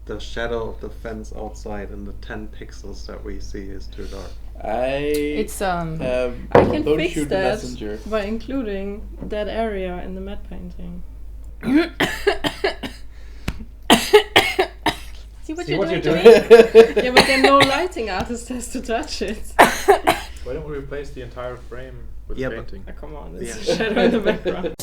the shadow of the fence outside and the 10 pixels that we see is too dark. I can don't fix shoot the that messenger. by including that area in the matte painting. See what you're doing? Yeah, but then no lighting artist has to touch it. Why don't we replace the entire frame with Yeah, a painting? Oh, come on, there's a shadow in the background.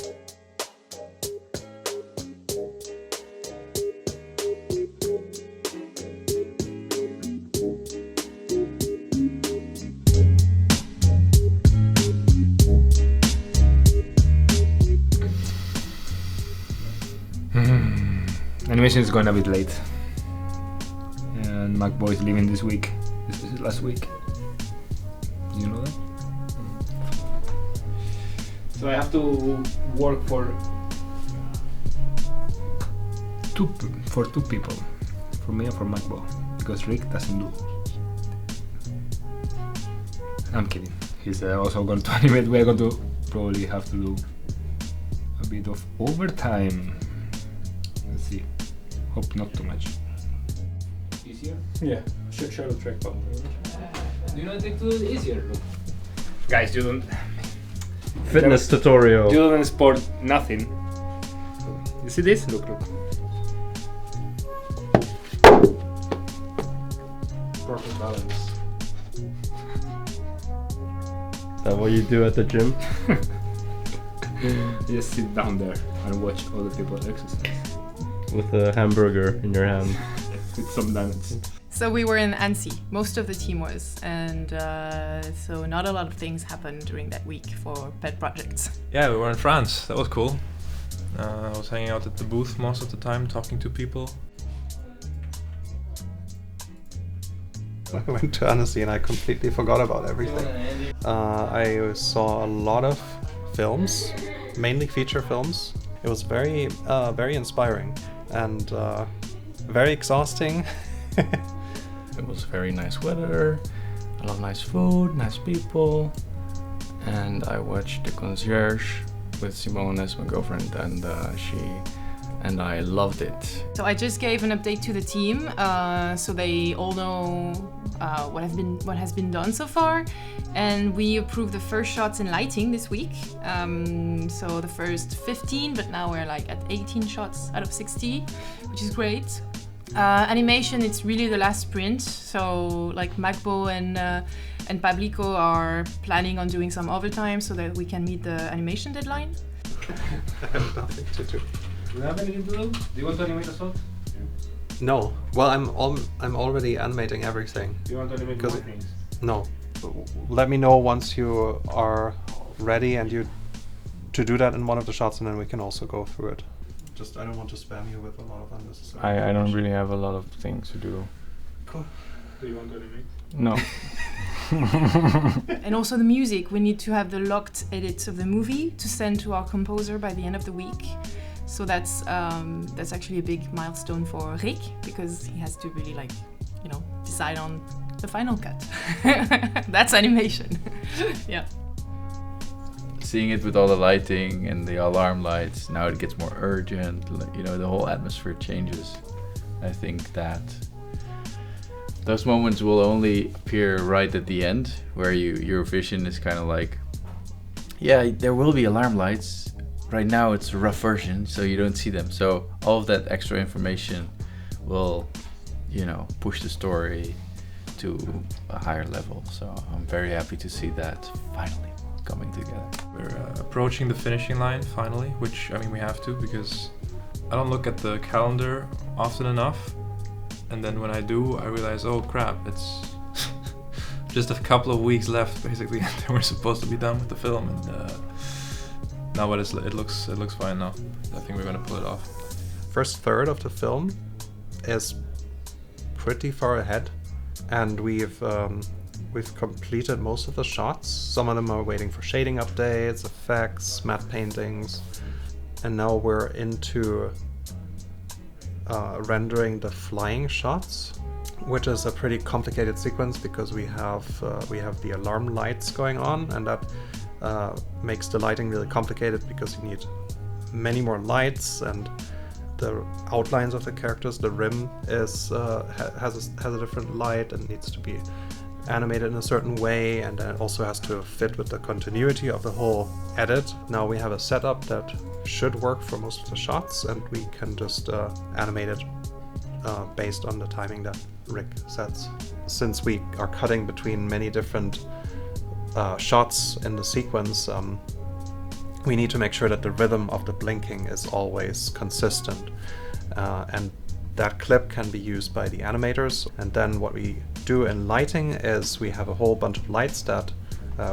Animation is going a bit late. And MacBoy is leaving this week. This is last week. You know that? So I have to work for two people. For me and for MacBoy. Because Rick doesn't do. I'm kidding. He's also going to animate. We're going to probably have to do a bit of overtime. Let's see. Hope not too much. Easier? Yeah, shadow track button. Do you know think to do it easier? Look. Guys, you don't. Fitness tutorial. You don't sport nothing. You see this? Look. Perfect balance. Is that what you do at the gym? Just sit down there and watch other people exercise. With a hamburger in your hand. With some donuts. So we were in Annecy, most of the team was, and so not a lot of things happened during that week for pet projects. Yeah, we were in France. That was cool. I was hanging out at the booth most of the time, talking to people. I went to Annecy and I completely forgot about everything. I saw a lot of films, mainly feature films. It was very inspiring and very exhausting. It was very nice weather, a lot of nice food, nice people, and I watched The Concierge with Simone as my girlfriend, and I loved it. So I just gave an update to the team, so they all know what has been done so far, and we approved the first shots in lighting this week. So the first 15, but now we're like at 18 shots out of 60, which is great. Animation, it's really the last sprint. So like Magbo and Pablico are planning on doing some overtime so that we can meet the animation deadline. I have nothing to do. Do you have anything to do? Do you want to animate as well? No. Well, I'm already animating everything. Do you want to animate more things? No. Let me know once you are ready and you to do that in one of the shots, and then we can also go through it. Just I don't want to spam you with a lot of unnecessary. I don't really have a lot of things to do. Cool. Do you want to animate? No. And also the music, we need to have the locked edits of the movie to send to our composer by the end of the week. So that's actually a big milestone for Rick, because he has to really decide on the final cut. That's animation. Yeah. Seeing it with all the lighting and the alarm lights, now it gets more urgent, the whole atmosphere changes. I think that those moments will only appear right at the end, where your vision is kind of like, yeah, there will be alarm lights. Right now it's a rough version, so you don't see them. So all of that extra information will, push the story to a higher level. So I'm very happy to see that finally coming together. We're approaching the finishing line finally, which we have to, because I don't look at the calendar often enough, and then when I do, I realize, oh crap, it's just a couple of weeks left basically, and then we're supposed to be done with the film. And now, but it looks fine now. I think we're gonna pull it off. First third of the film is pretty far ahead, and we've completed most of the shots. Some of them are waiting for shading updates, effects, matte paintings, and now we're into rendering the flying shots, which is a pretty complicated sequence because we have the alarm lights going on, and that makes the lighting really complicated because you need many more lights, and the outlines of the characters. The rim is has a different light and needs to be animated in a certain way, and then it also has to fit with the continuity of the whole edit. Now we have a setup that should work for most of the shots, and we can just animate it based on the timing that Rick sets. Since we are cutting between many different shots in the sequence, we need to make sure that the rhythm of the blinking is always consistent, and that clip can be used by the animators. And then what we do in lighting is we have a whole bunch of lights that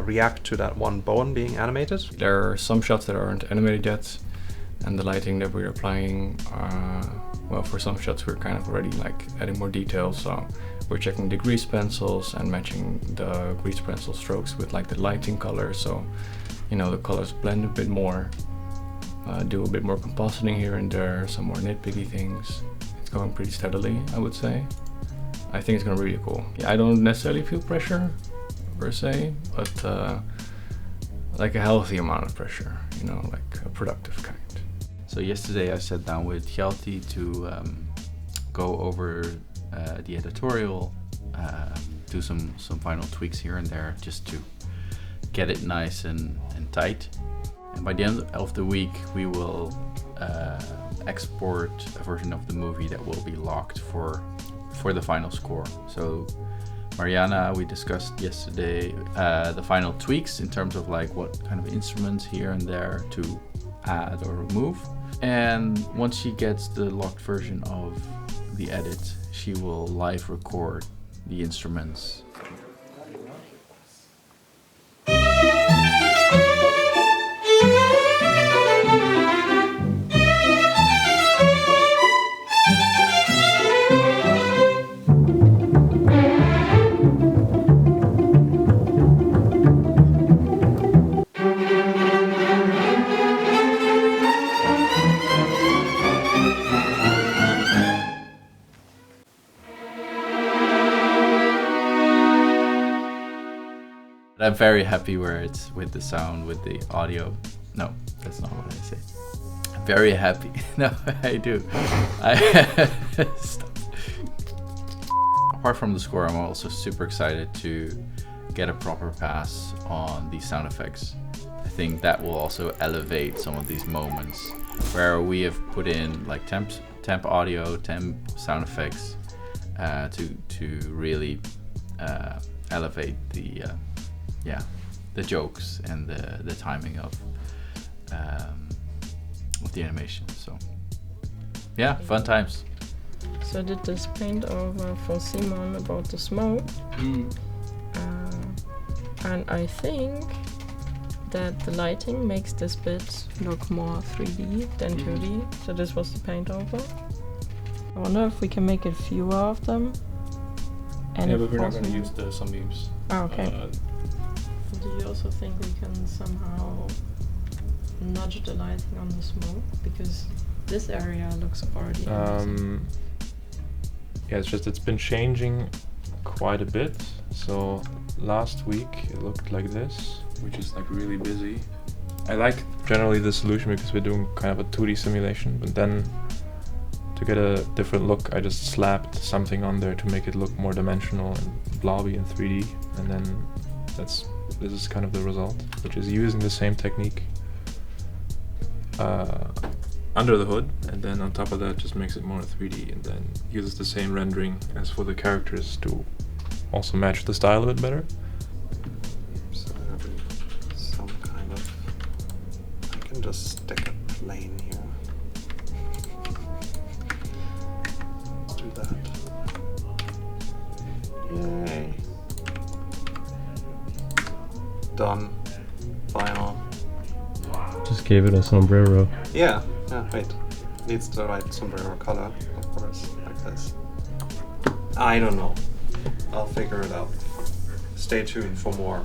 react to that one bone being animated. There are some shots that aren't animated yet, and the lighting that we're applying, well, for some shots we're kind of already like adding more details, so we're checking the grease pencils and matching the grease pencil strokes with like the lighting color, so you know the colors blend a bit more. Do a bit more compositing here and there, some more nitpicky things. It's going pretty steadily, I would say. I think it's going to be really cool. Yeah, I don't necessarily feel pressure per se, but like a healthy amount of pressure, you know, like a productive kind. So yesterday I sat down with Hjalti to go over the editorial, do some final tweaks here and there just to get it nice and tight. And by the end of the week we will export a version of the movie that will be locked for the final score. So Mariana, we discussed yesterday the final tweaks in terms of like what kind of instruments here and there to add or remove. And once she gets the locked version of the edit, she will live record the instruments. I'm very happy where it's with the sound, with the audio. No, that's not what I say. I'm very happy. No, I do. Stop. Apart from the score, I'm also super excited to get a proper pass on the sound effects. I think that will also elevate some of these moments where we have put in like temp audio, temp sound effects to really elevate the jokes and the timing of the animation. So yeah, fun times. So I did this paint over for Simon about the smoke, and I think that the lighting makes this bit look more 3D than 2D. So this was the paint over. I wonder if we can make it fewer of them. And yeah, but we're not going to use the sunbeams. Oh, okay. Do you also think we can somehow nudge the lighting on the smoke? Because this area looks already amazing. Yeah, it's been changing quite a bit. So last week it looked like this, which is like really busy. I like generally the solution because we're doing kind of a 2D simulation, but then to get a different look I just slapped something on there to make it look more dimensional and blobby in 3D, and then this is kind of the result, which is using the same technique under the hood, and then on top of that just makes it more 3D, and then uses the same rendering as for the characters to also match the style a bit better. So there'll be some kind of... I can just stick a plane here. Let's do that. Yay. Done. Final. Just gave it a sombrero. Yeah, wait. Needs the right sombrero color, of course, like this. I don't know. I'll figure it out. Stay tuned for more.